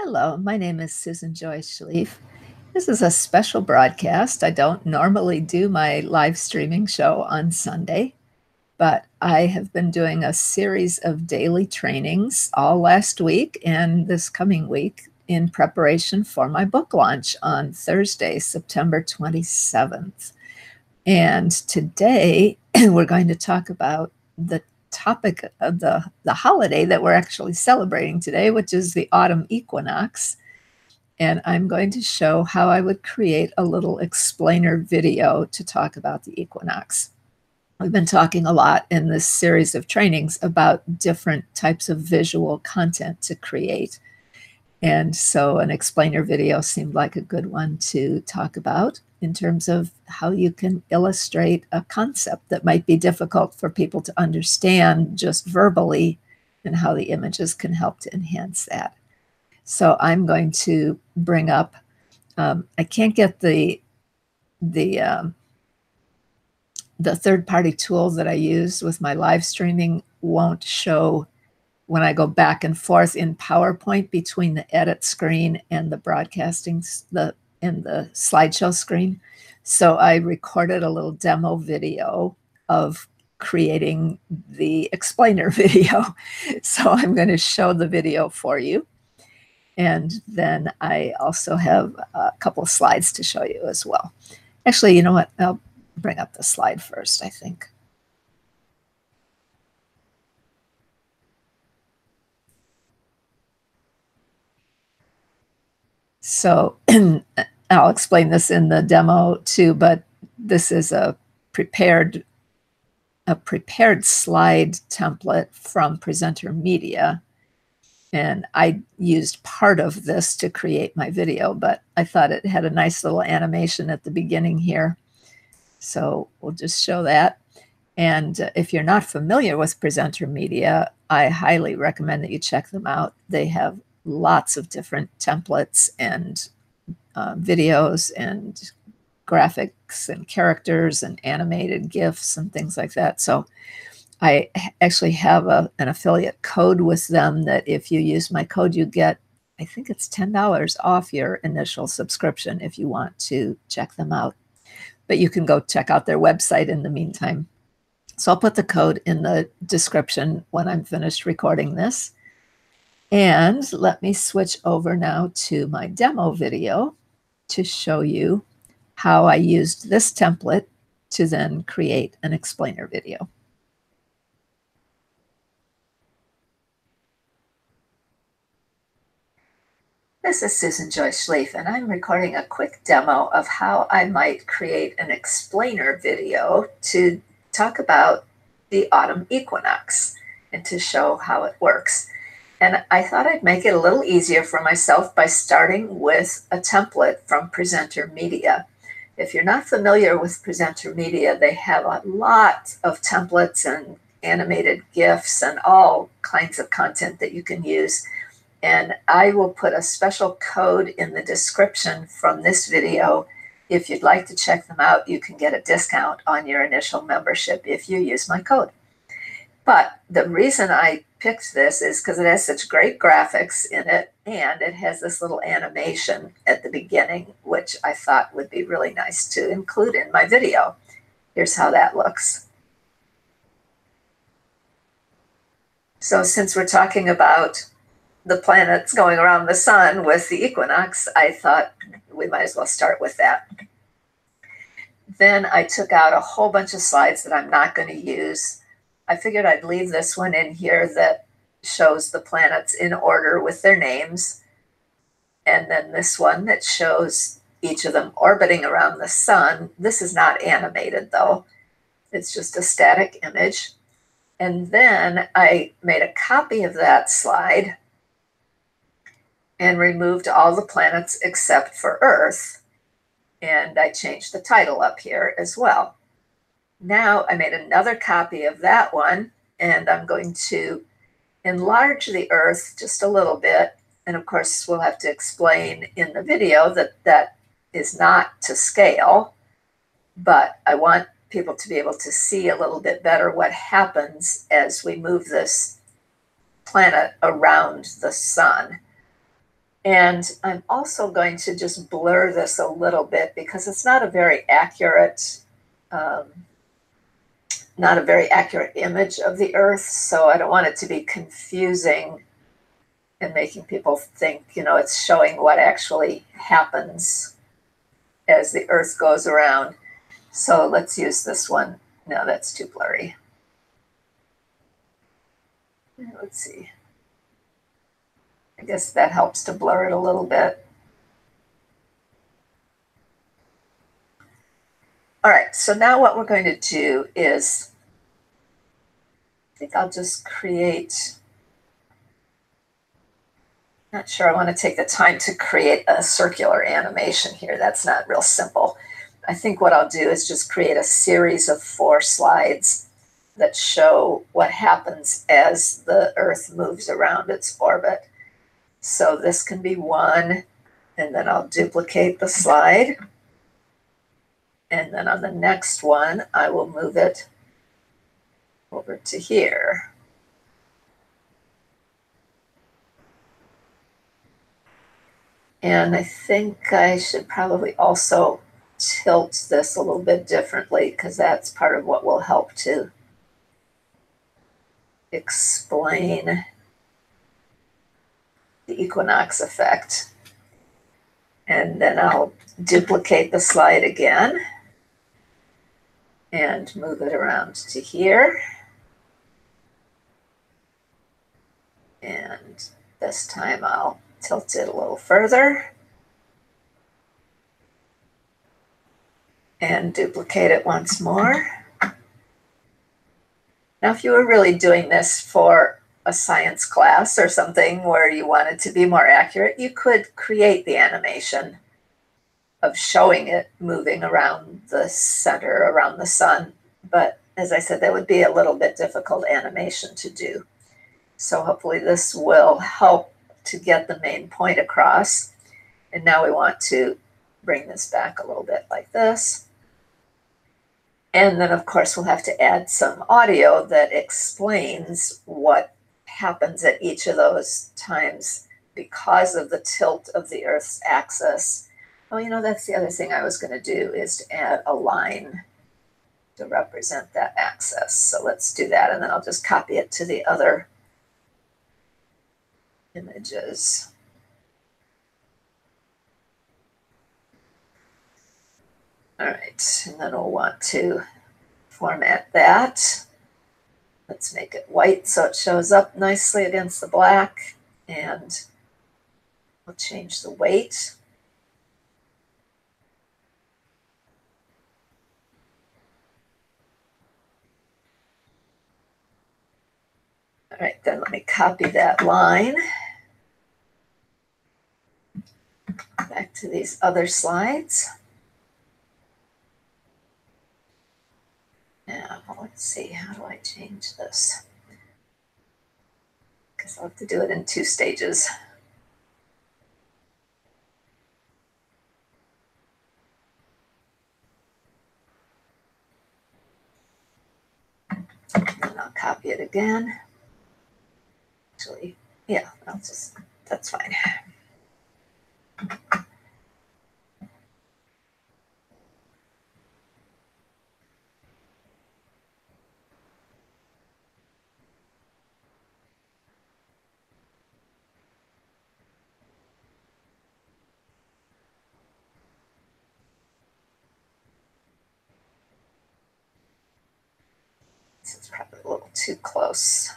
Hello, my name is Susan Joyce Schlief. This is a special broadcast. I don't normally do my live streaming show on Sunday, but I have been doing a series of daily trainings all last week and this coming week in preparation for my book launch on Thursday, September 27th. And today we're going to talk about the topic of the holiday that we're actually celebrating today, which is the autumn equinox. And I'm going to show how I would create a little explainer video to talk about the equinox. We've been talking a lot in this series of trainings about different types of visual content to create. And so an explainer video seemed like a good one to talk about in terms of how you can illustrate a concept that might be difficult for people to understand just verbally, and how the images can help to enhance that. So I'm going to bring up, I can't get the third-party tool that I use with my live streaming won't show when I go back and forth in PowerPoint between the edit screen and the broadcasting, and the slideshow screen. So I recorded a little demo video of creating the explainer video. So I'm going to show the video for you. And then I also have a couple of slides to show you as well. Actually, you know what? I'll bring up the slide first, I think. So I'll explain this in the demo too, but this is a prepared slide template from Presenter Media. And I used part of this to create my video, but I thought it had a nice little animation at the beginning here. So we'll just show that. And if you're not familiar with Presenter Media, I highly recommend that you check them out. They have lots of different templates and videos and graphics and characters and animated GIFs and things like that. So I actually have an affiliate code with them that if you use my code, you get, I think it's $10 off your initial subscription if you want to check them out. But you can go check out their website in the meantime. So I'll put the code in the description when I'm finished recording this. And let me switch over now to my demo video to show you how I used this template to then create an explainer video. This is Susan Joyce Schlief, and I'm recording a quick demo of how I might create an explainer video to talk about the autumn equinox and to show how it works. And I thought I'd make it a little easier for myself by starting with a template from Presenter Media. If you're not familiar with Presenter Media, they have a lot of templates and animated GIFs and all kinds of content that you can use. And I will put a special code in the description from this video. If you'd like to check them out, you can get a discount on your initial membership if you use my code. But the reason I picked this is because it has such great graphics in it, and it has this little animation at the beginning, which I thought would be really nice to include in my video. Here's how that looks. So since we're talking about the planets going around the sun with the equinox, I thought we might as well start with that. Then I took out a whole bunch of slides that I'm not going to use. I figured I'd leave this one in here that shows the planets in order with their names. And then this one that shows each of them orbiting around the sun. This is not animated though. It's just a static image. And then I made a copy of that slide and removed all the planets except for Earth. And I changed the title up here as well. Now I made another copy of that one, and I'm going to enlarge the Earth just a little bit. And of course, we'll have to explain in the video that that is not to scale, but I want people to be able to see a little bit better what happens as we move this planet around the sun. And I'm also going to just blur this a little bit because it's not a very accurate, um, not a very accurate image of the Earth. So I don't want it to be confusing and making people think, it's showing what actually happens as the Earth goes around. So let's use this one. No, that's too blurry. Let's see. I guess that helps to blur it a little bit. All right, so now what we're going to do is, I think I'll just create, not sure I want to take the time to create a circular animation here. That's not real simple. I think what I'll do is just create a series of 4 slides that show what happens as the Earth moves around its orbit. So this can be one, and then I'll duplicate the slide. And then on the next one, I will move it over to here. And I think I should probably also tilt this a little bit differently because that's part of what will help to explain the equinox effect. And then I'll duplicate the slide again and move it around to here. And this time I'll tilt it a little further and duplicate it once more. Now, if you were really doing this for a science class or something where you wanted to be more accurate, you could create the animation of showing it moving around the center, around the sun. But as I said, that would be a little bit difficult animation to do. So hopefully this will help to get the main point across. And now we want to bring this back a little bit like this. And then, of course, we'll have to add some audio that explains what happens at each of those times because of the tilt of the Earth's axis. Oh, that's the other thing I was going to do, is to add a line to represent that axis. So let's do that, and then I'll just copy it to the other images. All right, and then we'll want to format that. Let's make it white so it shows up nicely against the black, and we'll change the weight. All right, then let me copy that line back to these other slides. Now, let's see, how do I change this? Because I'll have to do it in 2 stages. And I'll copy it again. Actually, yeah, that's fine. This is probably a little too close.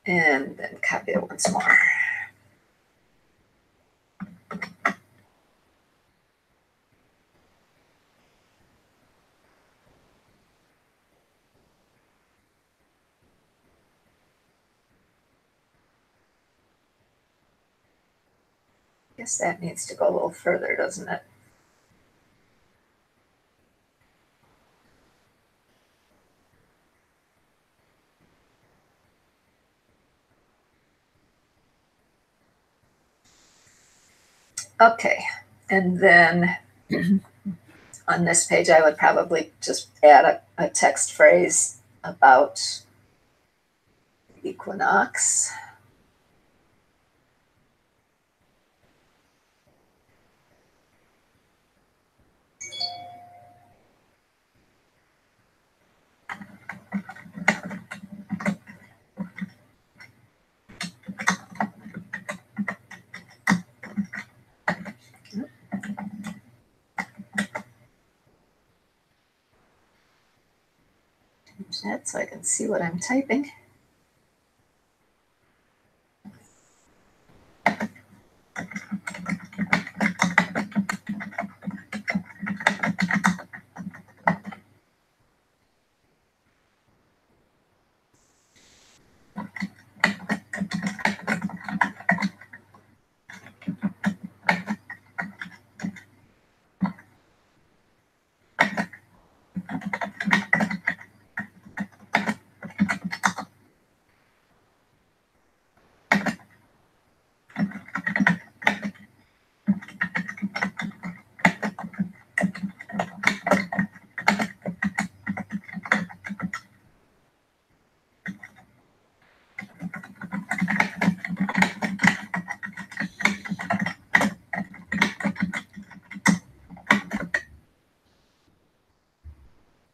And then copy it once more. I guess that needs to go a little further, doesn't it? Okay, and then on this page, I would probably just add a text phrase about equinox. Change that so I can see what I'm typing.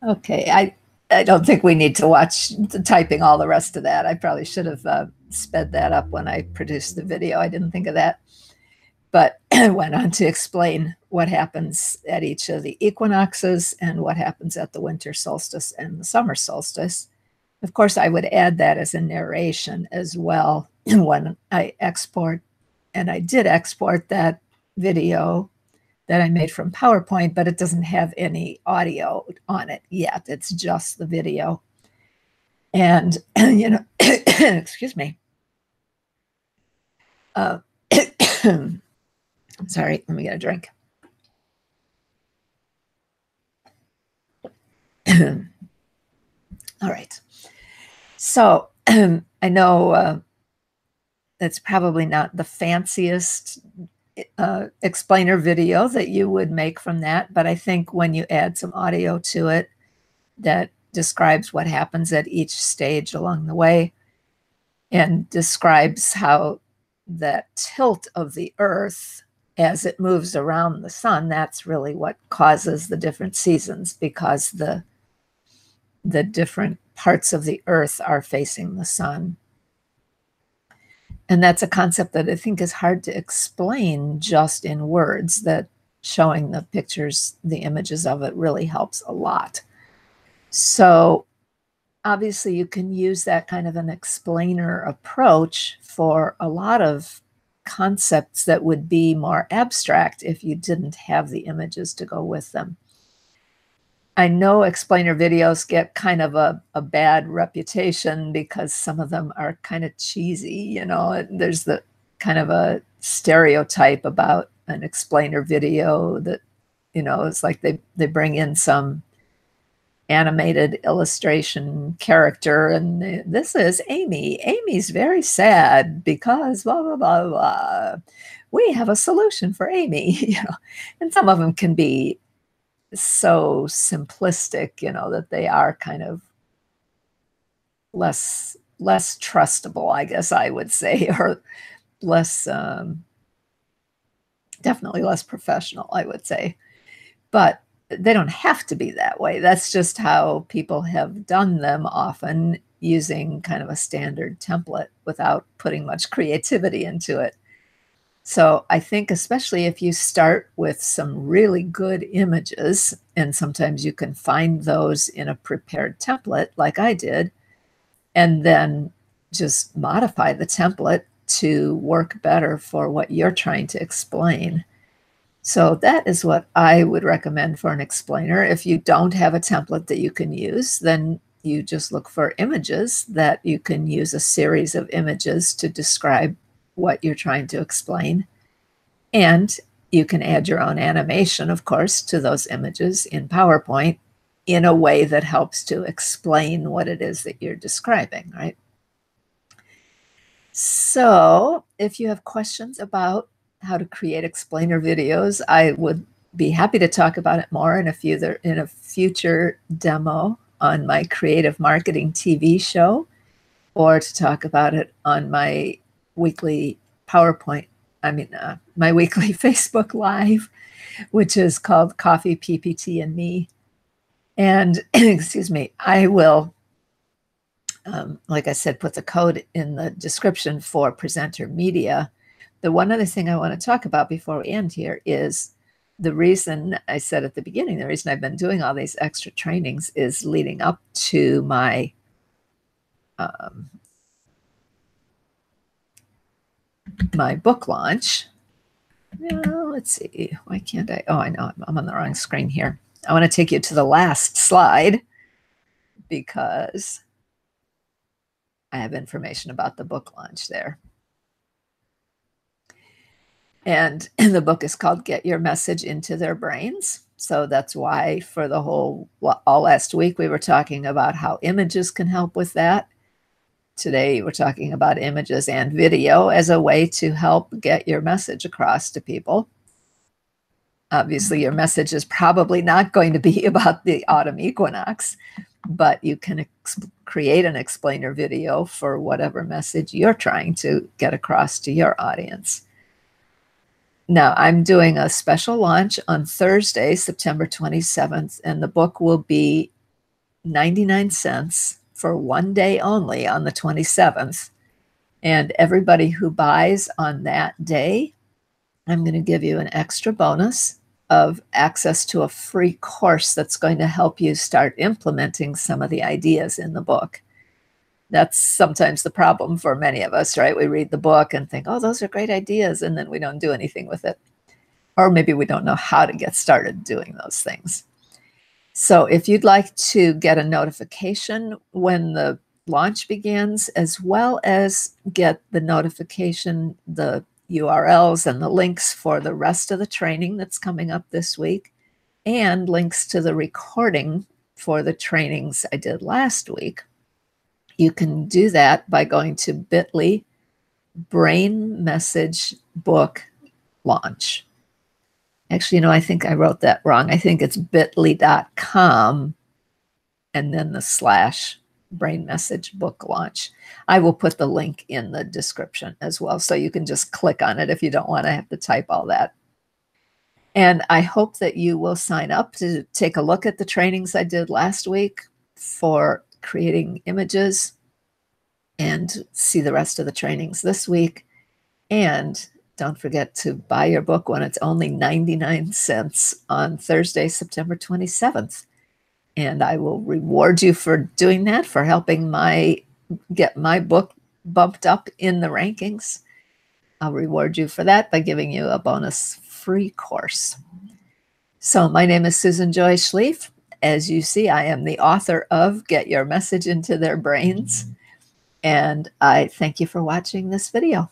Okay, I don't think we need to watch the typing all the rest of that. I probably should have sped that up when I produced the video. I didn't think of that. But I went on to explain what happens at each of the equinoxes and what happens at the winter solstice and the summer solstice. Of course, I would add that as a narration as well when I export. And I did export that video that I made from PowerPoint, but it doesn't have any audio on it yet. It's just the video. And, you know, excuse me. Sorry, let me get a drink. All right. So I know it's probably not the fanciest explainer video that you would make from that, but I think when you add some audio to it that describes what happens at each stage along the way and describes how that tilt of the Earth as it moves around the sun, that's really what causes the different seasons, because the different parts of the Earth are facing the sun. And that's a concept that I think is hard to explain just in words, that showing the pictures, the images of it really helps a lot. So obviously you can use that kind of an explainer approach for a lot of concepts that would be more abstract if you didn't have the images to go with them. I know explainer videos get kind of a bad reputation because some of them are kind of cheesy. You know, there's the kind of a stereotype about an explainer video that, you know, it's like they bring in some animated illustration character and this is Amy. Amy's very sad because blah, blah, blah, blah. We have a solution for Amy, you know, and some of them can be so simplistic, you know, that they are kind of less trustable, I guess I would say, or less, definitely less professional, I would say. But they don't have to be that way. That's just how people have done them, often using kind of a standard template without putting much creativity into it. So I think especially if you start with some really good images, and sometimes you can find those in a prepared template like I did, and then just modify the template to work better for what you're trying to explain. So that is what I would recommend for an explainer. If you don't have a template that you can use, then you just look for images that you can use, a series of images to describe what you're trying to explain. And you can add your own animation, of course, to those images in PowerPoint in a way that helps to explain what it is that you're describing, right? So if you have questions about how to create explainer videos, I would be happy to talk about it more in a future demo on my creative marketing TV show or to talk about it on my weekly my weekly Facebook Live, which is called Coffee, PPT, and Me. And excuse me, I will, like I said, put the code in the description for Presenter Media. The one other thing I want to talk about before we end here is the reason I said at the beginning, the reason I've been doing all these extra trainings is leading up to my my book launch. Let's see. Why can't I? Oh, I know. I'm on the wrong screen here. I want to take you to the last slide because I have information about the book launch there. And the book is called Get Your Message into Their Brains. So that's why for the all last week, we were talking about how images can help with that. Today, we're talking about images and video as a way to help get your message across to people. Obviously, your message is probably not going to be about the autumn equinox, but you can create an explainer video for whatever message you're trying to get across to your audience. Now, I'm doing a special launch on Thursday, September 27th, and the book will be 99 cents for one day only on the 27th. And everybody who buys on that day, I'm going to give you an extra bonus of access to a free course that's going to help you start implementing some of the ideas in the book. That's sometimes the problem for many of us, right? We read the book and think, oh, those are great ideas, and then we don't do anything with it. Or maybe we don't know how to get started doing those things. So if you'd like to get a notification when the launch begins, as well as get the notification, the URLs and the links for the rest of the training that's coming up this week, and links to the recording for the trainings I did last week, you can do that by going to bit.ly brain message book launch. Actually, I think I wrote that wrong. I think it's bit.ly.com and then the / brain message book launch. I will put the link in the description as well, so you can just click on it if you don't want to have to type all that. And I hope that you will sign up to take a look at the trainings I did last week for creating images and see the rest of the trainings this week. And don't forget to buy your book when it's only 99 cents on Thursday, September 27th. And I will reward you for doing that, for helping get my book bumped up in the rankings. I'll reward you for that by giving you a bonus free course. So my name is Susan Joy Schlief. As you see, I am the author of Get Your Message into Their Brains. And I thank you for watching this video.